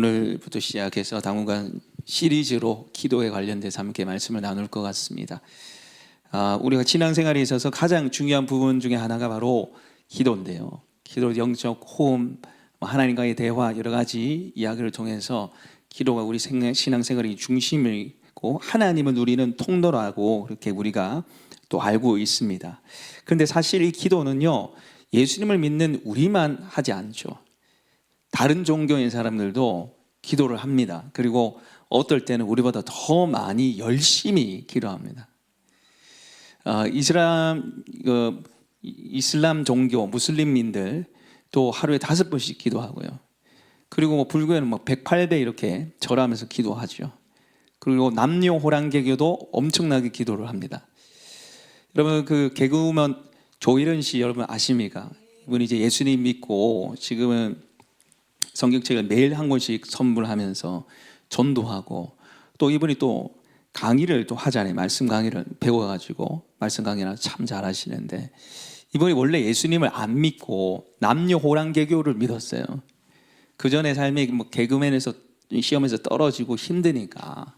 오늘부터 시작해서 당분간 시리즈로 기도에 관련돼서 함께 말씀을 나눌 것 같습니다. 우리가 신앙생활에 있어서 가장 중요한 부분 중에 하나가 바로 기도인데요. 기도, 영적 호흡, 하나님과의 대화, 여러 가지 이야기를 통해서 기도가 우리 신앙생활의 중심이고 하나님을 누리는 통로라고 그렇게 우리가 또 알고 있습니다. 그런데 사실 이 기도는요, 예수님을 믿는 우리만 하지 않죠. 다른 종교인 사람들도 기도를 합니다. 그리고 어떨 때는 우리보다 더 많이 열심히 기도합니다. 이슬람 종교 무슬림민들 또 하루에 5번씩 기도하고요. 그리고 불교에는 108배 이렇게 절하면서 기도하죠. 그리고 남녀 호랑개교도 엄청나게 기도를 합니다. 여러분, 그 개그우먼 조일은 씨 여러분 아십니까? 이분이 이제 예수님 믿고 지금은 성경책을 매일 한 권씩 선물하면서 전도하고, 또 이분이 또 강의를 또 하잖아요. 말씀 강의를 배워가지고 말씀 강의를 참 잘하시는데, 이분이 원래 예수님을 안 믿고 남녀 호랑개교를 믿었어요. 그 전에 삶이 개그맨에서 시험에서 떨어지고 힘드니까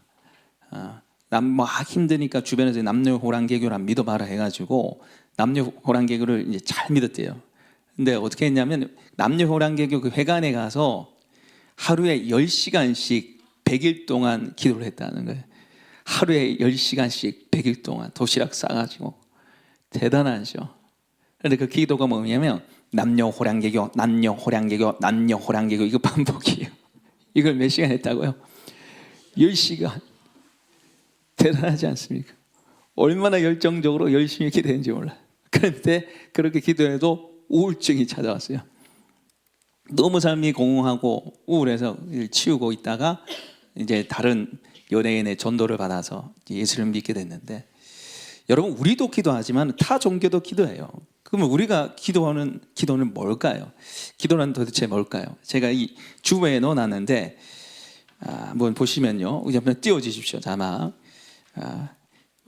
힘드니까 주변에서 남녀 호랑개교를 안 믿어봐라 해가지고 남녀 호랑개교를 이제 잘 믿었대요. 근데 어떻게 했냐면 남녀 호랑개교 그 회관에 가서 하루에 10시간씩 100일 동안 기도를 했다는 거예요. 하루에 10시간씩 100일 동안 도시락 싸가지고. 대단하죠. 그런데 그 기도가 뭐냐면 남녀 호랑개교, 남녀 호랑개교, 남녀 호랑개교, 이거 반복이에요. 이걸 몇 시간 했다고요? 10시간. 대단하지 않습니까? 얼마나 열정적으로 열심히 기도했는지 몰라요. 그런데 그렇게 기도해도 우울증이 찾아왔어요. 너무 삶이 공허하고 우울해서 치우고 있다가 이제 다른 연예인의 전도를 받아서 예수를 믿게 됐는데, 여러분, 우리도 기도하지만 타 종교도 기도해요. 그러면 우리가 기도하는 기도는 뭘까요? 기도는 도대체 뭘까요? 제가 이 주보에 넣어놨는데 한번 보시면요, 한번 띄워주십시오. 자막.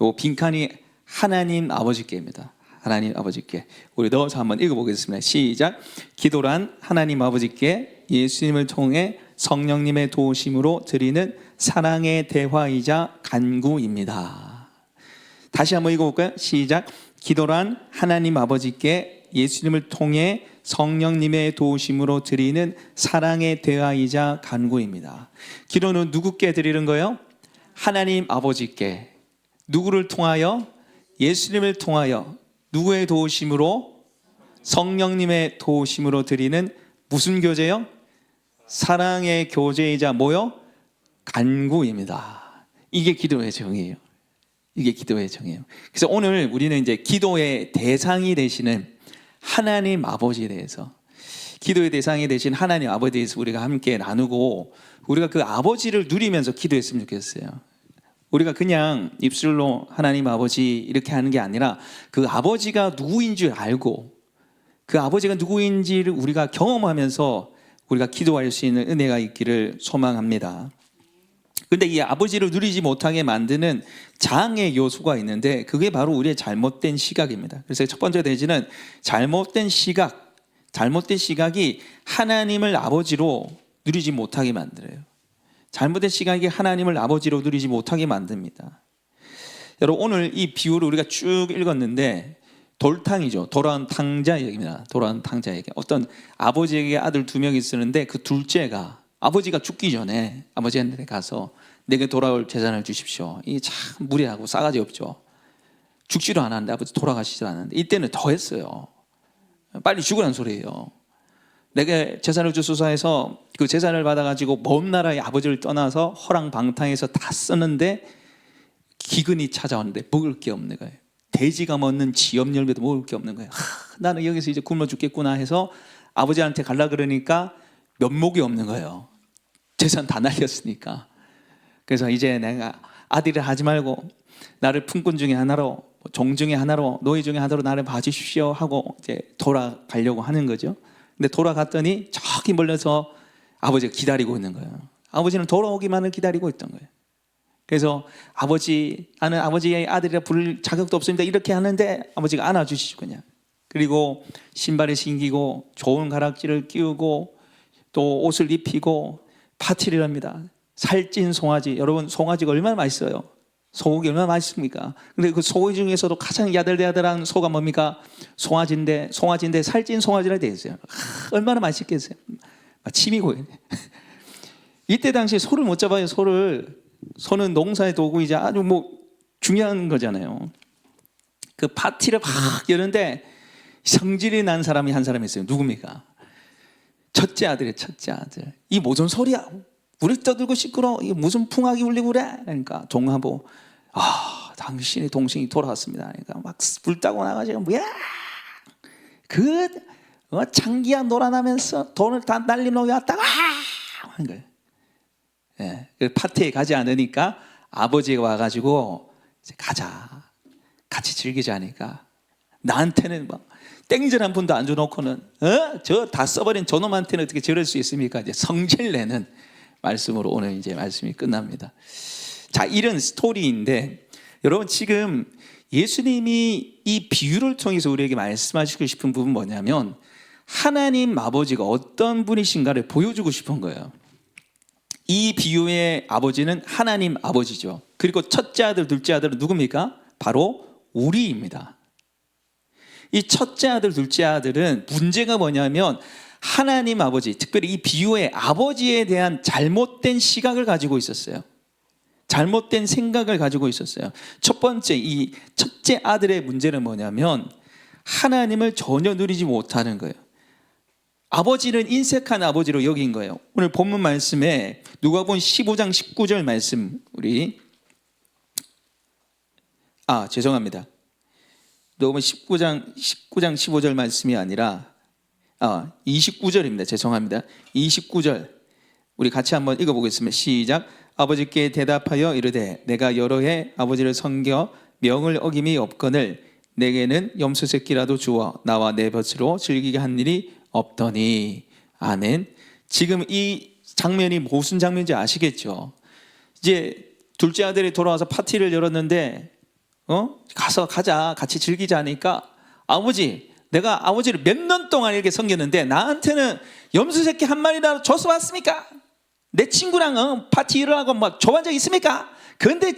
요 빈칸이 하나님 아버지께입니다. 하나님 아버지께. 우리 넣어서 한번 읽어보겠습니다. 시작. 기도란 하나님 아버지께 예수님을 통해 성령님의 도우심으로 드리는 사랑의 대화이자 간구입니다. 다시 한번 읽어볼까요? 시작. 기도란 하나님 아버지께 예수님을 통해 성령님의 도우심으로 드리는 사랑의 대화이자 간구입니다. 기도는 누구께 드리는 거예요? 하나님 아버지께. 누구를 통하여? 예수님을 통하여. 누구의 도우심으로? 성령님의 도우심으로 드리는 무슨 교제요? 사랑의 교제이자 뭐요? 간구입니다. 이게 기도의 정의예요. 이게 기도의 정의예요. 그래서 오늘 우리는 이제 기도의 대상이 되시는 하나님 아버지에 대해서, 기도의 대상이 되신 하나님 아버지에 대해서 우리가 함께 나누고, 우리가 그 아버지를 누리면서 기도했으면 좋겠어요. 우리가 그냥 입술로 하나님 아버지 이렇게 하는 게 아니라 그 아버지가 누구인 줄 알고 그 아버지가 누구인지를 우리가 경험하면서 우리가 기도할 수 있는 은혜가 있기를 소망합니다. 그런데 이 아버지를 누리지 못하게 만드는 장애 요소가 있는데, 그게 바로 우리의 잘못된 시각입니다. 그래서 첫 번째 대지는 잘못된 시각이 하나님을 아버지로 누리지 못하게 만들어요. 잘못된 시각이 하나님을 아버지로 누리지 못하게 만듭니다. 여러분, 오늘 이 비유를 우리가 쭉 읽었는데 돌탕이죠. 돌아온 탕자 얘기입니다. 돌아온 탕자 얘기. 어떤 아버지에게 아들 2명이 있었는데 그 둘째가 아버지가 죽기 전에 아버지한테 가서 내게 돌아올 재산을 주십시오. 이게 참 무례하고 싸가지 없죠. 죽지도 않았는데, 아버지 돌아가시지도 않았는데, 이때는 더 했어요. 빨리 죽으라는 소리예요. 내게 재산을 주소서 해서 그 재산을 받아가지고 먼 나라의 아버지를 떠나서 허랑방탕해서 다 쓰는데 기근이 찾아왔는데 먹을 게 없는 거예요. 돼지가 먹는 지엽 열매도 먹을 게 없는 거예요. 나는 여기서 이제 굶어 죽겠구나 해서 아버지한테 가려고 그러니까 면목이 없는 거예요. 재산 다 날렸으니까. 그래서 이제 내가 아들을 하지 말고 나를 품꾼 중에 하나로, 종 중에 하나로, 노예 중에 하나로 나를 봐주십시오 하고 이제 돌아가려고 하는 거죠. 근데 돌아갔더니 저기 멀려서 아버지가 기다리고 있는 거예요. 아버지는 돌아오기만을 기다리고 있던 거예요. 그래서 나는 아버지의 아들이라 부를 자격도 없습니다 이렇게 하는데 아버지가 안아주시죠 그냥. 그리고 신발을 신기고 좋은 가락지를 끼우고 또 옷을 입히고 파티를 합니다. 살찐 송아지. 여러분, 송아지가 얼마나 맛있어요? 소고기 얼마나 맛있습니까? 근데 그 소고기 중에서도 가장 야들야들한 소가 뭡니까? 송아지인데 살찐 송아지라 되어 있어요. 얼마나 맛있겠어요? 침이 고이네. 이때 당시 소를 못 잡아요. 소는 농사의 도구이자 아주 중요한 거잖아요. 그 파티를 막 여는데 성질이 난 사람이 한 사람이 있어요. 누굽니까? 첫째 아들이에요. 첫째 아들. 이 무슨 소리야? 우리 떠들고 시끄러. 이게 무슨 풍악이 울리고 그래? 그러니까 종하보, 당신의 동생이 돌아왔습니다. 그러니까 막 불타고 나가지고 뭐야? 장기야 놀아나면서 돈을 다 날리면 왔다가 하는 거예요. 예, 파티에 가지 않으니까 아버지가 와가지고 이제 가자, 같이 즐기자 하니까 나한테는 막 땡전 한 푼도 안 줘놓고는 저 다 써버린 저놈한테는 어떻게 저럴 수 있습니까? 이제 성질 내는 말씀으로 오늘 이제 말씀이 끝납니다. 자, 이런 스토리인데 여러분, 지금 예수님이 이 비유를 통해서 우리에게 말씀하시고 싶은 부분 뭐냐면 하나님 아버지가 어떤 분이신가를 보여주고 싶은 거예요. 이 비유의 아버지는 하나님 아버지죠. 그리고 첫째 아들, 둘째 아들은 누굽니까? 바로 우리입니다. 이 첫째 아들, 둘째 아들은 문제가 뭐냐면 하나님 아버지, 특별히 이 비유의 아버지에 대한 잘못된 시각을 가지고 있었어요. 잘못된 생각을 가지고 있었어요. 첫 번째, 이 첫째 아들의 문제는 뭐냐면 하나님을 전혀 누리지 못하는 거예요. 아버지는 인색한 아버지로 여긴 거예요. 오늘 본문 말씀에 누가복음 15장 19절 말씀, 죄송합니다. 누가복음 19장 15절 말씀이 아니라 29절입니다. 죄송합니다. 29절 우리 같이 한번 읽어보겠습니다. 시작. 아버지께 대답하여 이르되 내가 여러 해 아버지를 섬겨 명을 어김이 없거늘 내게는 염소 새끼라도 주어 나와 내 볕으로 즐기게 한 일이 없더니. 아멘. 지금 이 장면이 무슨 장면인지 아시겠죠? 이제 둘째 아들이 돌아와서 파티를 열었는데 가자 같이 즐기자 하니까 내가 아버지를 몇 년 동안 이렇게 섬겼는데 나한테는 염소 새끼 한 마리라도 줘서 왔습니까? 내 친구랑 파티 일어나고 막 좋아한 적 있습니까? 근데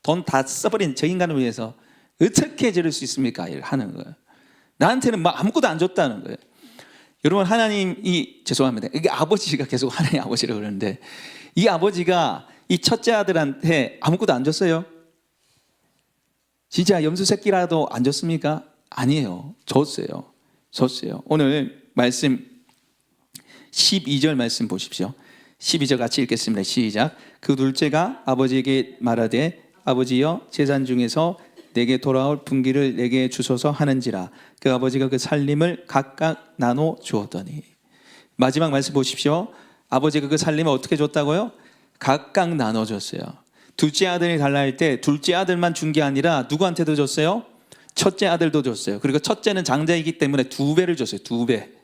돈 다 써버린 저 인간을 위해서 어떻게 저럴 수 있습니까? 하는 거예요. 나한테는 막 아무것도 안 줬다는 거예요. 여러분, 죄송합니다. 이게 아버지가 계속 하나님 아버지라고 그러는데 이 아버지가 이 첫째 아들한테 아무것도 안 줬어요? 진짜 염소 새끼라도 안 줬습니까? 아니에요. 줬어요. 오늘 말씀 12절 말씀 보십시오. 12절 같이 읽겠습니다. 시작. 그 둘째가 아버지에게 말하되 아버지여 재산 중에서 내게 돌아올 분기를 내게 주소서 하는지라. 그 아버지가 그 살림을 각각 나눠 주었더니. 마지막 말씀 보십시오. 아버지가 그 살림을 어떻게 줬다고요? 각각 나눠줬어요. 둘째 아들이 달라 할 때 둘째 아들만 준 게 아니라 누구한테도 줬어요? 첫째 아들도 줬어요. 그리고 첫째는 장자이기 때문에 2배를 줬어요. 2배.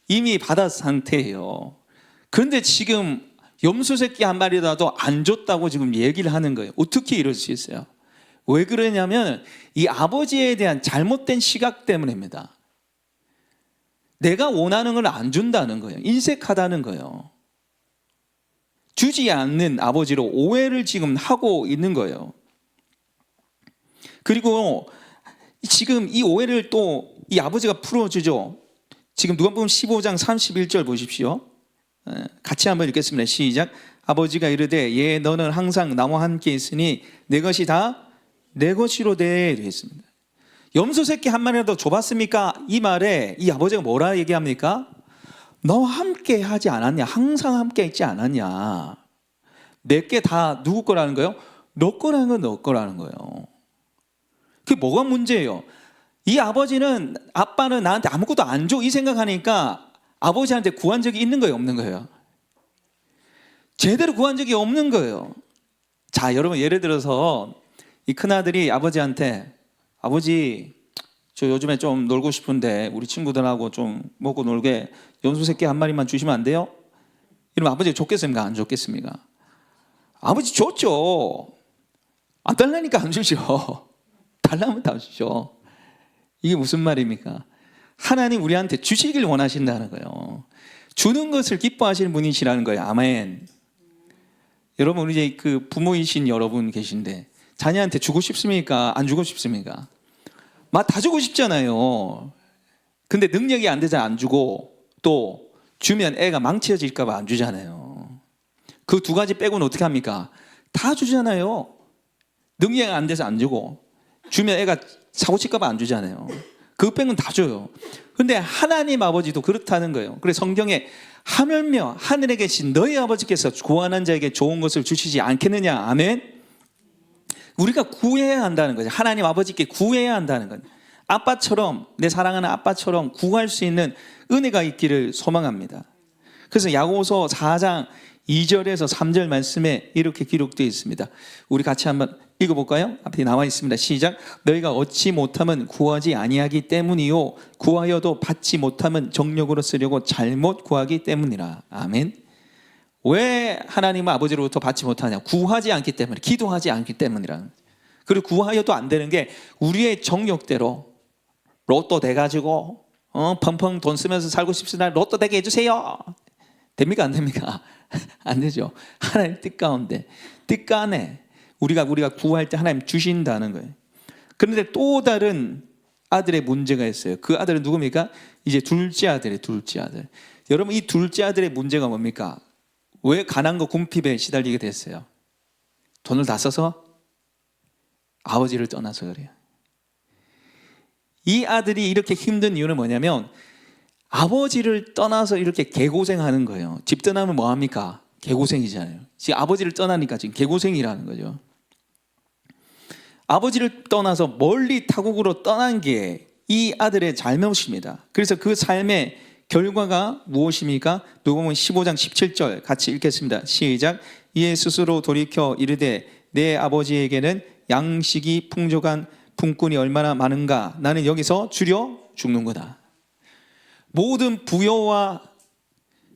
이미 받은 상태예요. 그런데 지금 염소 새끼 한 마리라도 안 줬다고 지금 얘기를 하는 거예요. 어떻게 이럴 수 있어요? 왜 그러냐면 이 아버지에 대한 잘못된 시각 때문입니다. 내가 원하는 걸 안 준다는 거예요. 인색하다는 거예요. 주지 않는 아버지로 오해를 지금 하고 있는 거예요. 그리고 지금 이 오해를 또 이 아버지가 풀어주죠. 지금 누가복음 15장 31절 보십시오. 같이 한번 읽겠습니다. 시작. 아버지가 이르되 예 너는 항상 나와 함께 있으니 내 것이 다 내 것이로 되어 있습니다. 염소 새끼 한 마리라도 줘봤습니까? 이 말에 이 아버지가 뭐라 얘기합니까? 너와 함께 하지 않았냐? 항상 함께 있지 않았냐? 내게 다 누구 거라는 거예요? 너 거라는 건 너 거라는 거예요. 그게 뭐가 문제예요? 이 아빠는 나한테 아무것도 안 줘 이 생각하니까 아버지한테 구한 적이 있는 거예요, 없는 거예요? 제대로 구한 적이 없는 거예요. 자, 여러분 예를 들어서 이 큰아들이 아버지한테 아버지 저 요즘에 좀 놀고 싶은데 우리 친구들하고 좀 먹고 놀게 염소 새끼 한 마리만 주시면 안 돼요? 이러면 아버지가 좋겠습니까? 안 좋겠습니까? 아버지 좋죠. 안 달라니까 안 주죠. 달라면 다 주죠. 이게 무슨 말입니까? 하나님 우리한테 주시길 원하신다는 거예요. 주는 것을 기뻐하시는 분이시라는 거예요. 아멘. 여러분, 이제 그 부모이신 여러분 계신데 자녀한테 주고 싶습니까? 안 주고 싶습니까? 막 다 주고 싶잖아요. 근데 능력이 안 되자 안 주고, 또 주면 애가 망치어질까 봐 안 주잖아요. 그 두 가지 빼고는 어떻게 합니까? 다 주잖아요. 능력이 안 돼서 안 주고, 주면 애가 사고 칠까 봐 안 주잖아요. 그거 빼고는 다 줘요. 근데 하나님 아버지도 그렇다는 거예요. 그래서 성경에 하물며 하늘에 계신 너희 아버지께서 구하는 자에게 좋은 것을 주시지 않겠느냐. 아멘. 우리가 구해야 한다는 거죠. 하나님 아버지께 구해야 한다는 거예요. 아빠처럼, 내 사랑하는 아빠처럼 구할 수 있는 은혜가 있기를 소망합니다. 그래서 야고보서 4장 2절에서 3절 말씀에 이렇게 기록되어 있습니다. 우리 같이 한번 읽어볼까요? 앞에 나와 있습니다. 시작. 너희가 얻지 못함은 구하지 아니하기 때문이요 구하여도 받지 못함은 정욕으로 쓰려고 잘못 구하기 때문이라. 아멘. 왜 하나님 아버지로부터 받지 못하냐? 구하지 않기 때문에, 기도하지 않기 때문이라. 그리고 구하여도 안 되는 게 우리의 정욕대로 로또 돼가지고 펑펑 돈 쓰면서 살고 싶으나 로또 되게 해주세요. 됩니까? 안 됩니까? 안 되죠. 하나님 뜻 가운데, 뜻 안에 우리가 구할 때 하나님 주신다는 거예요. 그런데 또 다른 아들의 문제가 있어요. 그 아들은 누굽니까? 이제 둘째 아들이에요. 둘째 아들. 여러분, 이 둘째 아들의 문제가 뭡니까? 왜 가난과 궁핍에 시달리게 됐어요? 돈을 다 써서? 아버지를 떠나서 그래요. 이 아들이 이렇게 힘든 이유는 뭐냐면 아버지를 떠나서 이렇게 개고생하는 거예요. 집 떠나면 뭐합니까? 개고생이잖아요. 지금 아버지를 떠나니까 지금 개고생이라는 거죠. 아버지를 떠나서 멀리 타국으로 떠난 게 이 아들의 잘못입니다. 그래서 그 삶의 결과가 무엇입니까? 누가복음 15장 17절 같이 읽겠습니다. 시작. 이에 스스로 돌이켜 이르되 내 아버지에게는 양식이 풍족한 품꾼이 얼마나 많은가. 나는 여기서 줄여 죽는구나. 모든 부여와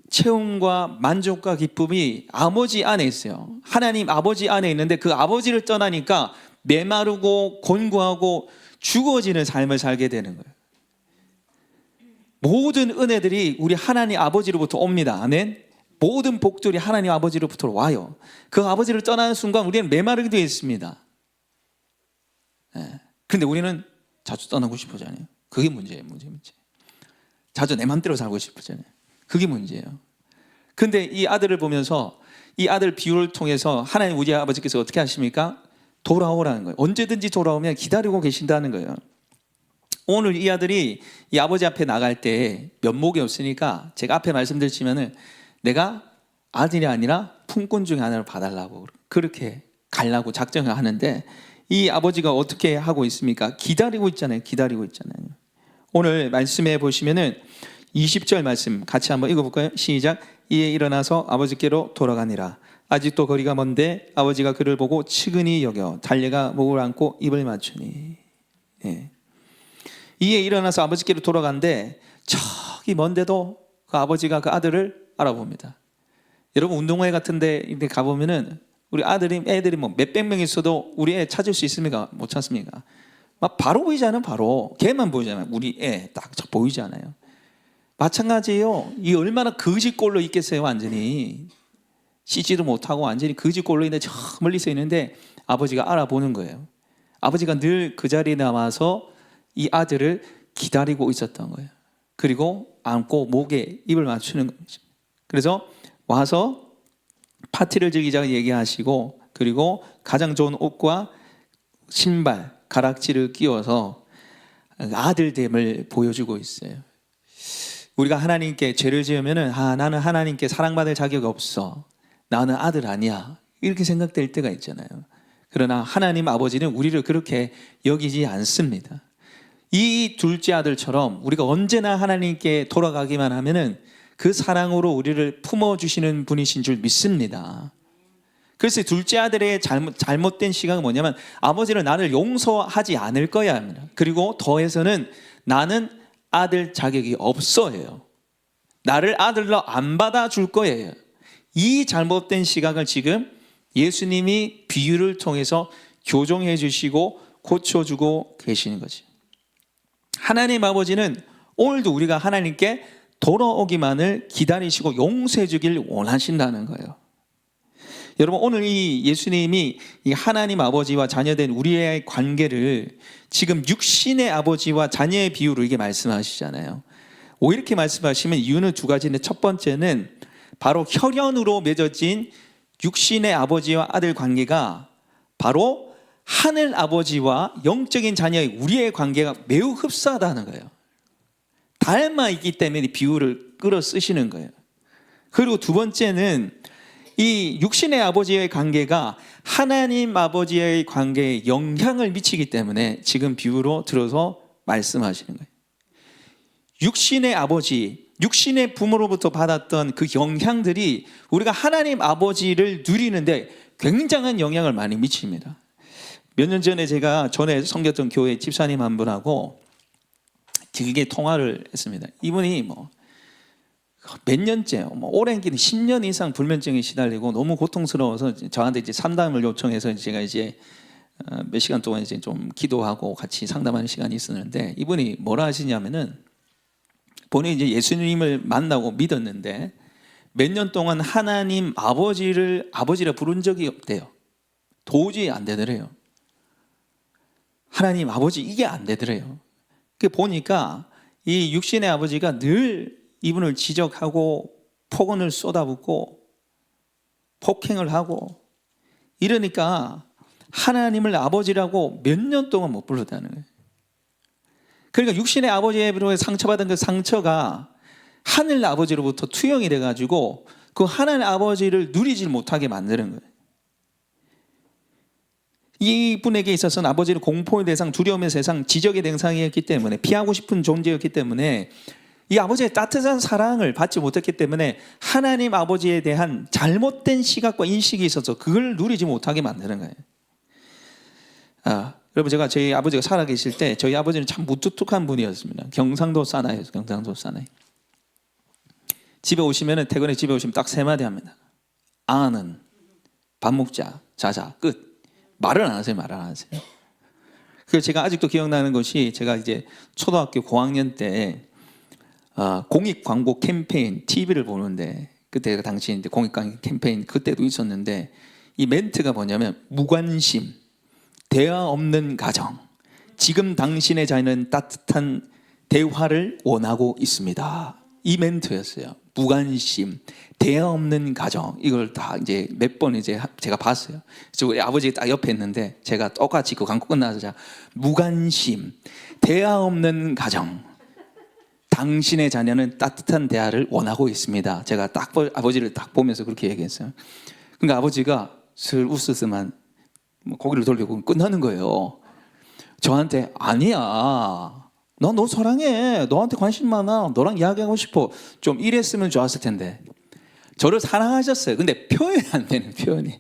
채움과 만족과 기쁨이 아버지 안에 있어요. 하나님 아버지 안에 있는데 그 아버지를 떠나니까 메마르고 곤고하고 죽어지는 삶을 살게 되는 거예요. 모든 은혜들이 우리 하나님 아버지로부터 옵니다. 아멘. 모든 복들이 하나님 아버지로부터 와요. 그 아버지를 떠나는 순간 우리는 메마르게 되어 있습니다. 그런데 우리는 자주 떠나고 싶어하잖아요. 그게 문제예요. 문제. 자주 내 맘대로 살고 싶어하잖아요. 그게 문제예요. 근데 이 아들을 보면서 이 아들 비유를 통해서 하나님 우리 아버지께서 어떻게 하십니까? 돌아오라는 거예요. 언제든지 돌아오면 기다리고 계신다는 거예요. 오늘 이 아들이 이 아버지 앞에 나갈 때 면목이 없으니까 제가 앞에 말씀드렸지만은 내가 아들이 아니라 품꾼 중에 하나를 봐달라고 그렇게 가려고 작정을 하는데 이 아버지가 어떻게 하고 있습니까? 기다리고 있잖아요. 기다리고 있잖아요. 오늘 말씀해 보시면은 20절 말씀 같이 한번 읽어볼까요? 시작. 이에 일어나서 아버지께로 돌아가니라. 아직도 거리가 먼데 아버지가 그를 보고 측은히 여겨 달려가 목을 안고 입을 맞추니. 이에 일어나서 아버지께로 돌아간데 저기 먼데도 그 아버지가 그 아들을 알아봅니다. 여러분 운동회 같은데 가보면은 우리 애들이 뭐 몇백 명 있어도 우리 애 찾을 수 있습니까? 못 찾습니까? 막 바로 보이잖아요. 바로 걔만 보이잖아요. 우리 애 딱 보이잖아요. 마찬가지예요. 이 얼마나 거지꼴로 있겠어요. 완전히 씻지도 못하고 완전히 거지꼴로 있는데 저 멀리서 있는데 아버지가 알아보는 거예요. 아버지가 늘 그 자리에 남아서 이 아들을 기다리고 있었던 거예요. 그리고 안고 목에 입을 맞추는 거죠. 그래서 와서 파티를 즐기자고 얘기하시고 그리고 가장 좋은 옷과 신발, 가락지를 끼워서 아들됨을 보여주고 있어요. 우리가 하나님께 죄를 지으면은 나는 하나님께 사랑받을 자격이 없어. 나는 아들 아니야. 이렇게 생각될 때가 있잖아요. 그러나 하나님 아버지는 우리를 그렇게 여기지 않습니다. 이 둘째 아들처럼 우리가 언제나 하나님께 돌아가기만 하면은 그 사랑으로 우리를 품어주시는 분이신 줄 믿습니다. 그래서 둘째 아들의 잘못된 시각은 뭐냐면 아버지는 나를 용서하지 않을 거야 합니다. 그리고 더해서는 나는 아들 자격이 없어요. 나를 아들로 안 받아줄 거예요. 이 잘못된 시각을 지금 예수님이 비유를 통해서 교정해 주시고 고쳐주고 계시는 거죠. 하나님 아버지는 오늘도 우리가 하나님께 돌아오기만을 기다리시고 용서해 주길 원하신다는 거예요. 여러분, 오늘 이 예수님이 이 하나님 아버지와 자녀된 우리의 관계를 지금 육신의 아버지와 자녀의 비유로 이게 말씀하시잖아요. 왜 이렇게 말씀하시면 이유는 두 가지인데, 첫 번째는 바로 혈연으로 맺어진 육신의 아버지와 아들 관계가 바로 하늘 아버지와 영적인 자녀의 우리의 관계가 매우 흡사하다는 거예요. 닮아 있기 때문에 비유를 끌어 쓰시는 거예요. 그리고 두 번째는 이 육신의 아버지의 관계가 하나님 아버지의 관계에 영향을 미치기 때문에 지금 비유로 들어서 말씀하시는 거예요. 육신의 아버지, 육신의 부모로부터 받았던 그 영향들이 우리가 하나님 아버지를 누리는데 굉장한 영향을 많이 미칩니다. 몇 년 전에 제가 전에 섬겼던 교회 집사님 한 분하고 길게 통화를 했습니다. 이분이 몇 년째, 오랜 길 10년 이상 불면증에 시달리고 너무 고통스러워서 저한테 이제 상담을 요청해서 제가 이제 몇 시간 동안 이제 좀 기도하고 같이 상담하는 시간이 있었는데, 이분이 뭐라 하시냐면은 본인이 이제 예수님을 만나고 믿었는데 몇 년 동안 하나님 아버지를 아버지라 부른 적이 없대요. 도저히 안 되더래요. 하나님 아버지 이게 안 되더래요. 그 보니까 이 육신의 아버지가 늘 이분을 지적하고 폭언을 쏟아붓고 폭행을 하고 이러니까 하나님을 아버지라고 몇 년 동안 못 불렀다는 거예요. 그러니까 육신의 아버지로 상처받은 그 상처가 하늘 아버지로부터 투영이 돼가지고 그 하나님 아버지를 누리지 못하게 만드는 거예요. 이분에게 있어서는 아버지는 공포의 대상, 두려움의 대상, 지적의 대상이었기 때문에, 피하고 싶은 존재였기 때문에 이 아버지의 따뜻한 사랑을 받지 못했기 때문에 하나님 아버지에 대한 잘못된 시각과 인식이 있어서 그걸 누리지 못하게 만드는 거예요. 여러분, 제가 저희 아버지가 살아계실 때 저희 아버지는 참 무뚝뚝한 분이었습니다. 경상도 사나이였어요. 경상도 사나이. 집에 오시면, 퇴근에 집에 오시면 딱 세 마디 합니다. 아는, 밥 먹자, 자자, 끝. 말을 안 하세요. 말을 안 하세요. 그래서 제가 아직도 기억나는 것이, 제가 이제 초등학교 고학년 때 공익 광고 캠페인 TV를 보는데, 그때 당시 이제 공익 광고 캠페인 그때도 있었는데, 이 멘트가 뭐냐면 무관심, 대화 없는 가정, 지금 당신의 자녀는 따뜻한 대화를 원하고 있습니다. 이 멘트였어요. 무관심, 대화 없는 가정. 이걸 다 이제 몇 번 이제 제가 봤어요. 그래서 우리 아버지가 딱 옆에 있는데 제가 똑같이 그 광고 끝나서 제가 무관심, 대화 없는 가정, 당신의 자녀는 따뜻한 대화를 원하고 있습니다. 제가 딱 아버지를 딱 보면서 그렇게 얘기했어요. 그러니까 아버지가 슬 웃으면서 고개를 돌리고 끝나는 거예요. 저한테 아니야, 나 너 사랑해, 너한테 관심 많아, 너랑 이야기하고 싶어, 좀 이랬으면 좋았을 텐데. 저를 사랑하셨어요. 근데 표현이 안 되는, 표현이.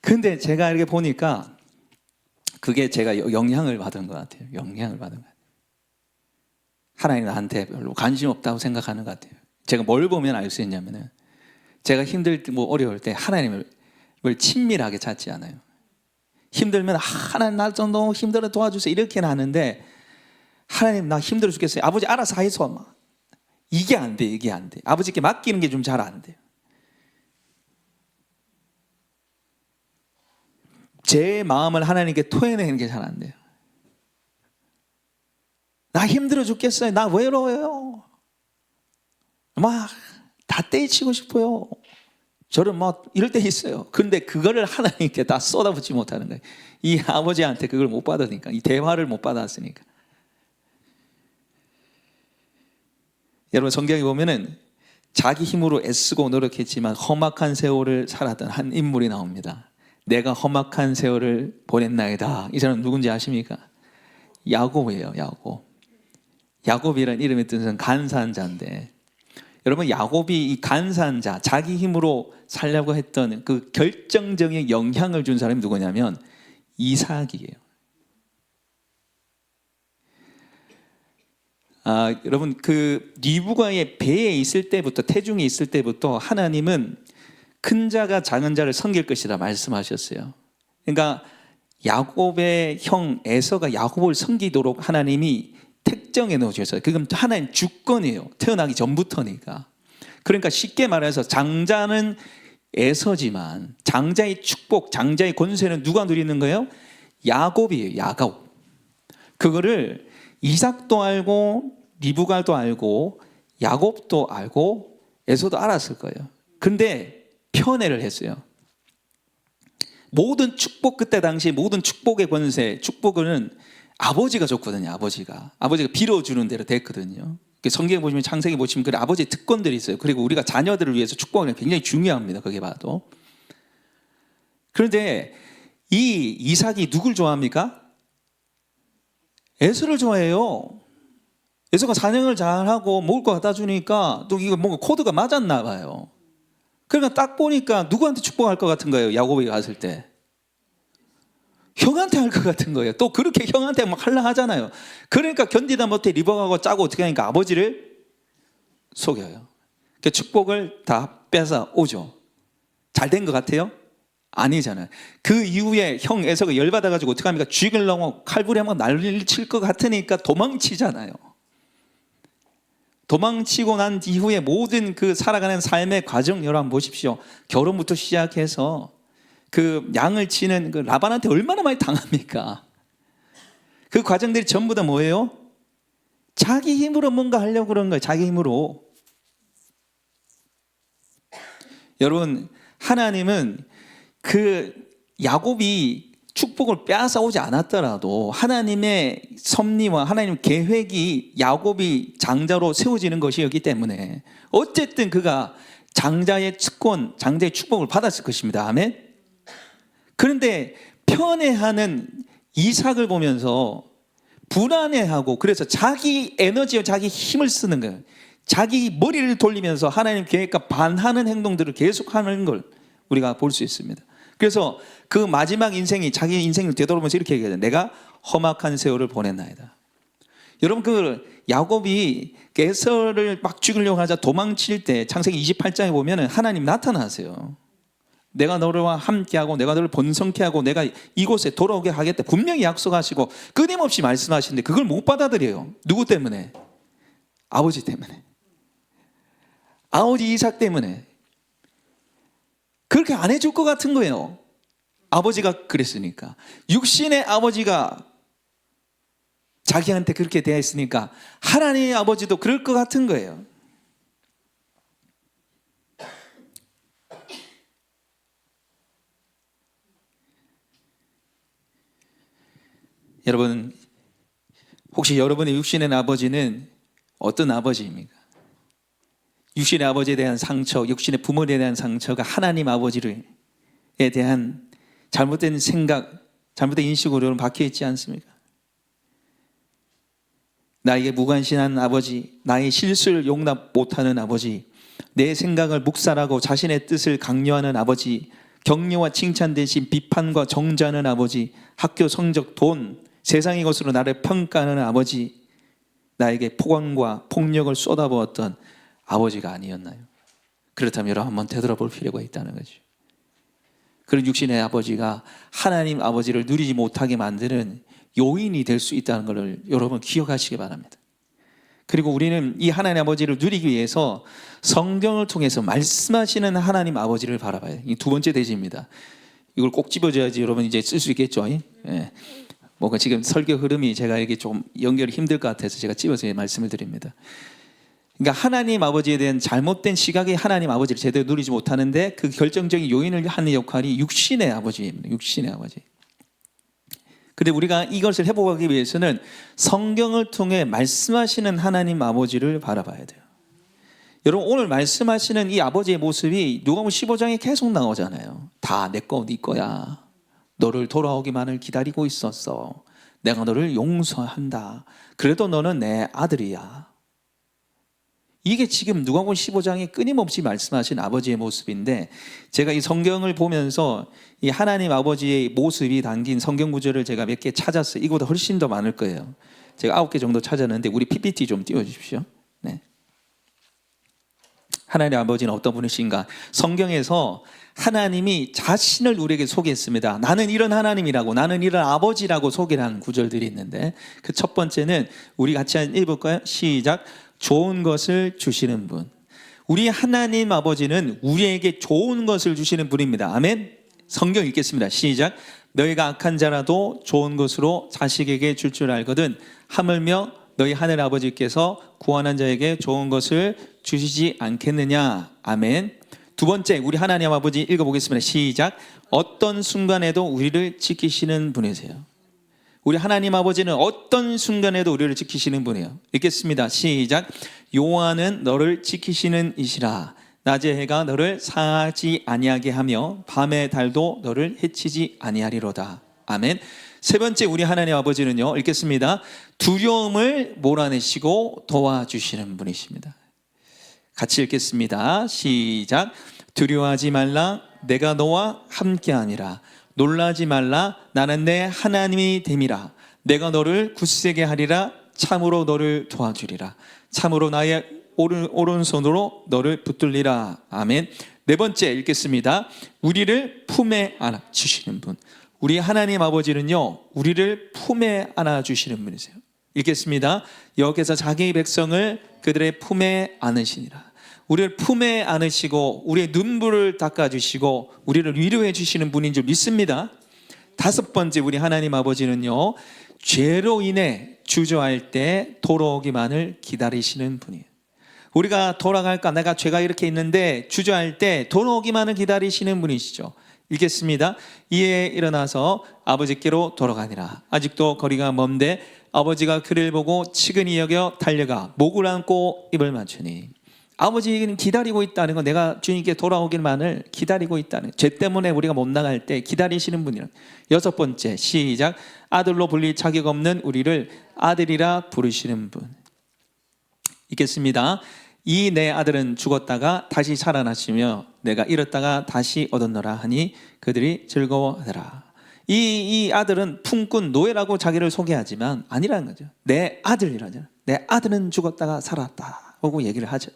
근데 제가 이렇게 보니까 그게 제가 영향을 받은 것 같아요. 영향을 받은 것 같아요. 하나님 나한테 별로 관심 없다고 생각하는 것 같아요. 제가 뭘 보면 알 수 있냐면은, 제가 힘들 때, 어려울 때 하나님을 친밀하게 찾지 않아요. 힘들면 하나님 나 좀 너무 힘들어 도와주세요 이렇게는 하는데, 하나님 나 힘들어 죽겠어요, 아버지 알아서 하이소, 이게 안 돼, 이게 안 돼. 아버지께 맡기는 게 좀 잘 안 돼요. 제 마음을 하나님께 토해내는 게 잘 안 돼요. 나 힘들어 죽겠어요, 나 외로워요, 막 다 떼치고 싶어요. 저는 막 이럴 때 있어요. 근데 그거를 하나님께 다 쏟아붓지 못하는 거예요. 이 아버지한테 그걸 못 받으니까, 이 대화를 못 받았으니까. 여러분, 성경에 보면은 자기 힘으로 애쓰고 노력했지만 험악한 세월을 살았던 한 인물이 나옵니다. 내가 험악한 세월을 보냈나이다. 이 사람 누군지 아십니까? 야곱이에요. 야곱. 야곱이라는 이름의 뜻은 간사한 자인데, 여러분, 야곱이 이 간사한 자, 자기 힘으로 살려고 했던 그 결정적인 영향을 준 사람이 누구냐면 이삭이에요. 여러분, 그 리브가의 배에 있을 때부터, 태중에 있을 때부터 하나님은 큰 자가 작은 자를 섬길 것이라 말씀하셨어요. 그러니까 야곱의 형 에서가 야곱을 섬기도록 하나님이 택정해 놓으셨어요. 그건 하나님 주권이에요. 태어나기 전부터니까. 그러니까 쉽게 말해서 장자는 에서지만 장자의 축복, 장자의 권세는 누가 누리는 거예요? 야곱이에요. 야곱. 그거를 이삭도 알고 리브가도 알고 야곱도 알고 에서도 알았을 거예요. 근데 편애를 했어요. 모든 축복, 그때 당시 모든 축복의 권세, 축복은 아버지가 줬거든요. 아버지가 빌어주는 대로 됐거든요. 성경에 보시면, 창세기 보시면 그 아버지의 특권들이 있어요. 그리고 우리가 자녀들을 위해서 축복하는 게 굉장히 중요합니다. 거기에 봐도. 그런데 이 이삭이 누굴 좋아합니까? 에서를 좋아해요. 에서가 사냥을 잘하고 먹을 거 갖다 주니까 또 이거 뭔가 코드가 맞았나 봐요. 그러니까 딱 보니까 누구한테 축복할 것 같은 거예요. 야곱이 갔을 때 형한테 할 것 같은 거예요. 또 그렇게 형한테 막 하려 하잖아요. 그러니까 견디다 못해 리버가고 짜고 어떻게 하니까 아버지를 속여요. 그 축복을 다 뺏어 오죠. 잘 된 것 같아요? 아니잖아요. 그 이후에 형 에서가 열받아가지고 어떻게 합니까? 죽이려고 칼부리하면 난리를 칠 것 같으니까 도망치잖아요. 도망치고 난 이후에 모든 그 살아가는 삶의 과정 여러분 보십시오. 결혼부터 시작해서 그 양을 치는 그 라반한테 얼마나 많이 당합니까? 그 과정들이 전부 다 뭐예요? 자기 힘으로 뭔가 하려고 그런 거예요. 자기 힘으로. 여러분, 하나님은 그 야곱이 축복을 빼앗아 오지 않았더라도 하나님의 섭리와 하나님 계획이 야곱이 장자로 세워지는 것이었기 때문에 어쨌든 그가 장자의 특권, 장자의 축복을 받았을 것입니다. 아멘. 그런데 편애하는 이삭을 보면서 불안해하고, 그래서 자기 에너지와 자기 힘을 쓰는 거예요. 자기 머리를 돌리면서 하나님 계획과 반하는 행동들을 계속하는 걸 우리가 볼 수 있습니다. 그래서 그 마지막 인생이 자기 인생을 되돌아보면서 이렇게 얘기해요. 내가 험악한 세월을 보냈나이다. 여러분, 그 야곱이 에서를 막 죽이려고 하자 도망칠 때 창세기 28장에 보면 하나님 나타나세요. 내가 너와 함께하고 내가 너를 번성케 하고 내가 이곳에 돌아오게 하겠다 분명히 약속하시고 끊임없이 말씀하시는데 그걸 못 받아들여요. 누구 때문에? 아버지 때문에. 아버지 이삭 때문에. 그렇게 안 해줄 것 같은 거예요. 아버지가 그랬으니까. 육신의 아버지가 자기한테 그렇게 대했으니까 하나님의 아버지도 그럴 것 같은 거예요. 여러분, 혹시 여러분의 육신의 아버지는 어떤 아버지입니까? 육신의 아버지에 대한 상처, 육신의 부모에 대한 상처가 하나님 아버지에 대한 잘못된 생각, 잘못된 인식으로 여러분 박혀 있지 않습니까? 나에게 무관심한 아버지, 나의 실수를 용납 못하는 아버지, 내 생각을 묵살하고 자신의 뜻을 강요하는 아버지, 격려와 칭찬 대신 비판과 정죄하는 아버지, 학교 성적, 돈, 세상의 것으로 나를 평가하는 아버지, 나에게 폭언과 폭력을 쏟아부었던 아버지가 아니었나요? 그렇다면 여러분 한번 되돌아볼 필요가 있다는 거죠. 그런 육신의 아버지가 하나님 아버지를 누리지 못하게 만드는 요인이 될 수 있다는 것을 여러분 기억하시기 바랍니다. 그리고 우리는 이 하나님 아버지를 누리기 위해서 성경을 통해서 말씀하시는 하나님 아버지를 바라봐야 돼요. 이 두 번째 대지입니다. 이걸 꼭 집어줘야지 여러분 이제 쓸 수 있겠죠. 예. 뭔가 지금 설교 흐름이 제가 이게 좀 연결이 힘들 것 같아서 제가 집어서 말씀을 드립니다. 그러니까 하나님 아버지에 대한 잘못된 시각이 하나님 아버지를 제대로 누리지 못하는데 그 결정적인 요인을 하는 역할이 육신의 아버지입니다. 육신의 아버지. 그런데 우리가 이것을 회복하기 위해서는 성경을 통해 말씀하시는 하나님 아버지를 바라봐야 돼요. 여러분, 오늘 말씀하시는 이 아버지의 모습이 누가복음 15장에 계속 나오잖아요. 다 내 거, 네 거야. 너를 돌아오기만을 기다리고 있었어. 내가 너를 용서한다. 그래도 너는 내 아들이야. 이게 지금 누가복음 15장에 끊임없이 말씀하신 아버지의 모습인데, 제가 이 성경을 보면서 이 하나님 아버지의 모습이 담긴 성경 구절을 제가 몇 개 찾았어요. 이거보다 훨씬 더 많을 거예요. 제가 9개 정도 찾았는데 우리 PPT 좀 띄워주십시오. 네. 하나님 아버지는 어떤 분이신가? 성경에서 하나님이 자신을 우리에게 소개했습니다. 나는 이런 하나님이라고, 나는 이런 아버지라고 소개를 한 구절들이 있는데, 그 첫 번째는 우리 같이 읽어볼까요? 시작. 좋은 것을 주시는 분. 우리 하나님 아버지는 우리에게 좋은 것을 주시는 분입니다. 아멘. 성경 읽겠습니다. 시작. 너희가 악한 자라도 좋은 것으로 자식에게 줄 알거든 하물며 너희 하늘 아버지께서 구원한 자에게 좋은 것을 주시지 않겠느냐. 아멘. 두 번째, 우리 하나님 아버지 읽어보겠습니다. 시작. 어떤 순간에도 우리를 지키시는 분이세요. 우리 하나님 아버지는 어떤 순간에도 우리를 지키시는 분이에요. 읽겠습니다. 시작. 여호와는 너를 지키시는 이시라. 낮의 해가 너를 상하지 아니하게 하며 밤의 달도 너를 해치지 아니하리로다. 아멘. 세 번째, 우리 하나님 아버지는요, 읽겠습니다. 두려움을 몰아내시고 도와주시는 분이십니다. 같이 읽겠습니다. 시작. 두려워하지 말라. 내가 너와 함께하니라. 놀라지 말라. 나는 내 하나님이 됨이라. 내가 너를 굳세게 하리라. 참으로 너를 도와주리라. 참으로 나의 오른손으로 너를 붙들리라. 아멘. 네 번째 읽겠습니다. 우리를 품에 안아주시는 분. 우리 하나님 아버지는요, 우리를 품에 안아주시는 분이세요. 읽겠습니다. 여기서 자기 백성을 그들의 품에 안으시니라. 우리를 품에 안으시고 우리의 눈물을 닦아주시고 우리를 위로해 주시는 분인 줄 믿습니다. 다섯 번째, 우리 하나님 아버지는요, 죄로 인해 주저할 때 돌아오기만을 기다리시는 분이에요. 우리가 돌아갈까, 내가 죄가 이렇게 있는데 주저할 때 돌아오기만을 기다리시는 분이시죠. 읽겠습니다. 이에 일어나서 아버지께로 돌아가니라. 아직도 거리가 먼데 아버지가 그를 보고 치근히 여겨 달려가 목을 안고 입을 맞추니. 아버지는 기다리고 있다는 건 내가 주님께 돌아오기만을 기다리고 있다는, 죄 때문에 우리가 못 나갈 때 기다리시는 분이라. 여섯 번째, 시작. 아들로 불릴 자격 없는 우리를 아들이라 부르시는 분. 읽겠습니다. 이 내 아들은 죽었다가 다시 살아나시며 내가 잃었다가 다시 얻었노라 하니 그들이 즐거워하더라. 이 아들은 품꾼 노예라고 자기를 소개하지만 아니라는 거죠. 내 아들이라잖아요. 내 아들은 죽었다가 살았다 하고 얘기를 하죠.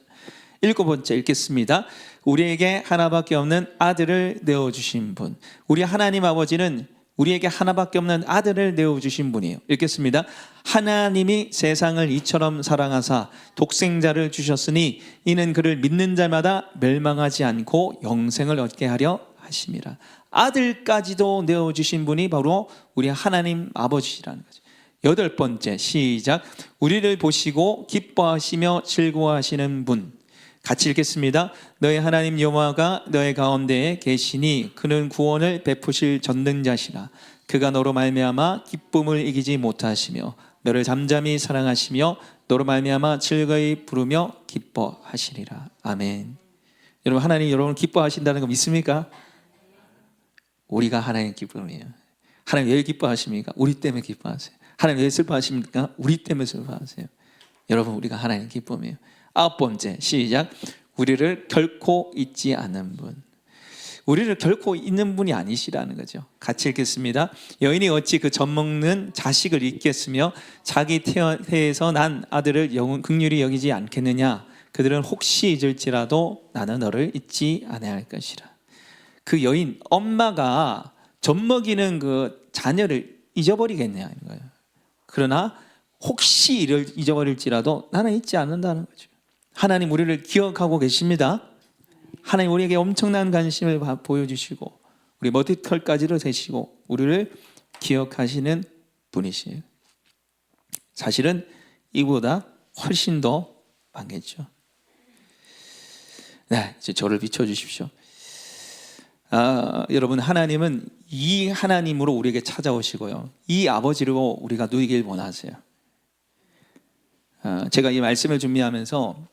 일곱 번째 읽겠습니다. 우리에게 하나밖에 없는 아들을 내어주신 분. 우리 하나님 아버지는 우리에게 하나밖에 없는 아들을 내어주신 분이에요. 읽겠습니다. 하나님이 세상을 이처럼 사랑하사 독생자를 주셨으니 이는 그를 믿는 자마다 멸망하지 않고 영생을 얻게 하려 하심이라. 아들까지도 내어주신 분이 바로 우리 하나님 아버지라는 거죠. 여덟 번째, 시작. 우리를 보시고 기뻐하시며 즐거워하시는 분. 같이 읽겠습니다. 너의 하나님 여호와가 너의 가운데에 계시니 그는 구원을 베푸실 전능자시라. 그가 너로 말미암아 기쁨을 이기지 못하시며 너를 잠잠히 사랑하시며 너로 말미암아 즐거이 부르며 기뻐하시리라. 아멘. 여러분, 하나님 여러분을 기뻐하신다는 거 믿습니까? 우리가 하나님 기쁨이에요. 하나님 왜 기뻐하십니까? 우리 때문에 기뻐하세요. 하나님 왜 슬퍼하십니까? 우리 때문에 슬퍼하세요. 여러분, 우리가 하나님 기쁨이에요. 아홉 번째, 시작. 우리를 결코 잊지 않는 분. 우리를 결코 잊는 분이 아니시라는 거죠. 같이 읽겠습니다. 여인이 어찌 그 젖먹는 자식을 잊겠으며 자기 태에서 난 아들을 영원 긍휼히 여기지 않겠느냐. 그들은 혹시 잊을지라도 나는 너를 잊지 아니할 것이라. 그 여인, 엄마가 젖먹이는 그 자녀를 잊어버리겠냐는 거예요. 그러나 혹시 이를 잊어버릴지라도 나는 잊지 않는다는 거죠. 하나님 우리를 기억하고 계십니다. 하나님 우리에게 엄청난 관심을 보여주시고 우리 머리털까지도 되시고 우리를 기억하시는 분이시에요. 사실은 이보다 훨씬 더 많겠죠. 네, 이제 저를 비춰주십시오. 여러분, 하나님은 이 하나님으로 우리에게 찾아오시고요, 이 아버지로 우리가 누이길 원하세요. 제가 이 말씀을 준비하면서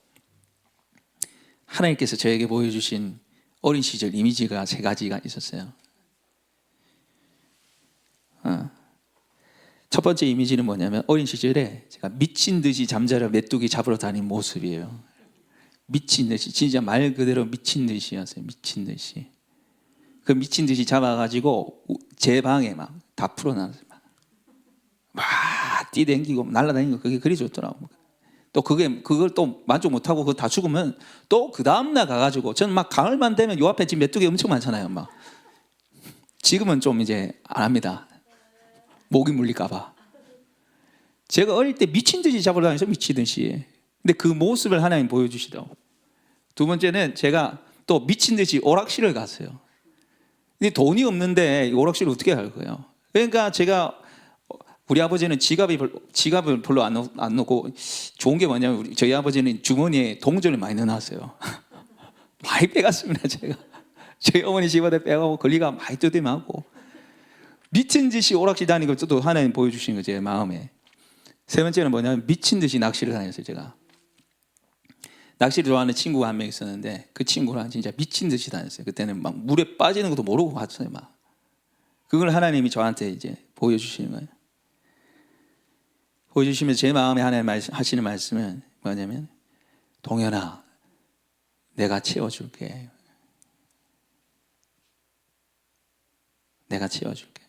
하나님께서 저에게 보여주신 어린 시절 이미지가 세 가지가 있었어요. 첫 번째 이미지는 뭐냐면, 어린 시절에 제가 미친 듯이 잠자려 메뚜기 잡으러 다닌 모습이에요. 미친 듯이, 진짜 말 그대로 미친 듯이였어요. 미친 듯이. 그 미친 듯이 잡아가지고 제 방에 막 다 풀어놨어요. 막 뛰댕기고 날아다니고, 그게 그리 좋더라고요. 또 그걸 또 만족 못하고 그거 다 죽으면 또 그 다음날 가가지고, 저는 막 가을만 되면 요 앞에 지금 메뚜기 엄청 많잖아요. 막 지금은 좀 이제 안 합니다. 모기 물릴까봐. 제가 어릴 때 미친 듯이 잡으러 다니서 미치듯이. 근데 그 모습을 하나님 보여주시더라고. 두 번째는 제가 또 미친 듯이 오락실을 갔어요. 근데 돈이 없는데 오락실을 어떻게 갈 거예요? 그러니까 제가, 우리 아버지는 지갑을 별로 안 넣고, 좋은 게 뭐냐면 저희 아버지는 주머니에 동전을 많이 넣어놨어요. 많이 빼갔습니다. 제가 저희 어머니 집안에 빼가고 권리가 많이 뜯어맞고, 미친 듯이 오락실 다니고 또 하나님 보여주신 거 제 마음에. 세 번째는 뭐냐면 미친 듯이 낚시를 다녔어요. 제가 낚시를 좋아하는 친구가 한 명 있었는데 그 친구랑 진짜 미친 듯이 다녔어요. 그때는 막 물에 빠지는 것도 모르고 갔어요. 막 그걸 하나님이 저한테 이제 보여주시는 거예요. 보여주시면서 제 마음에 하나님 하시는 말씀은 뭐냐면, 동현아, 내가 채워줄게. 내가 채워줄게.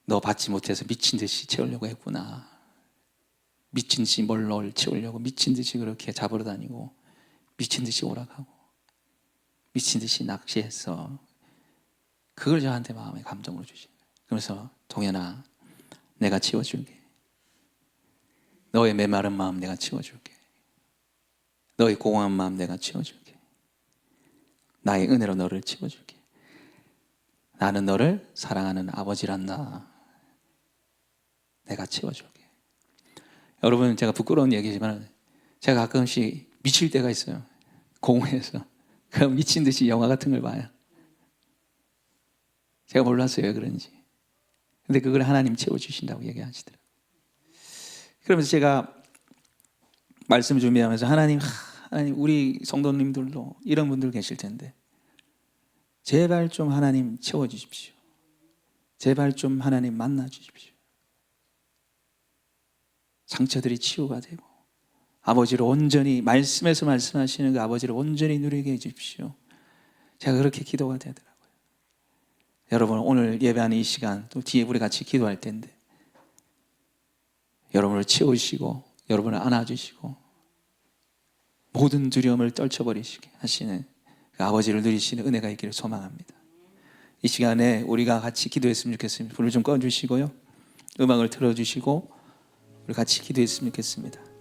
너 받지 못해서 미친 듯이 채우려고 했구나. 미친 듯이 뭘 채우려고 미친 듯이 그렇게 잡으러 다니고, 미친 듯이 오락하고, 미친 듯이 낚시해서, 그걸 저한테 마음에 감동으로 주신 거예요. 그래서 동현아, 내가 채워줄게. 너의 메마른 마음 내가 채워줄게. 너의 공허한 마음 내가 채워줄게. 나의 은혜로 너를 채워줄게. 나는 너를 사랑하는 아버지란다. 내가 채워줄게. 여러분, 제가 부끄러운 얘기지만 제가 가끔씩 미칠 때가 있어요. 공원에서. 그럼 미친 듯이 영화 같은 걸 봐요. 제가 몰랐어요, 왜 그런지. 근데 그걸 하나님 채워주신다고 얘기하시더라고요. 그러면서 제가 말씀 준비하면서 하나님, 우리 성도님들도 이런 분들 계실 텐데 제발 좀 하나님 채워주십시오. 제발 좀 하나님 만나주십시오. 상처들이 치유가 되고 아버지를 온전히, 말씀에서 말씀하시는 그 아버지를 온전히 누리게 해주십시오. 제가 그렇게 기도가 되더라고요. 여러분, 오늘 예배하는 이 시간 또 뒤에 우리 같이 기도할 텐데 여러분을 채우시고 여러분을 안아주시고 모든 두려움을 떨쳐버리시게 하시는 그 아버지를 누리시는 은혜가 있기를 소망합니다. 이 시간에 우리가 같이 기도했으면 좋겠습니다. 불을 좀 꺼주시고요, 음악을 틀어주시고 우리 같이 기도했으면 좋겠습니다.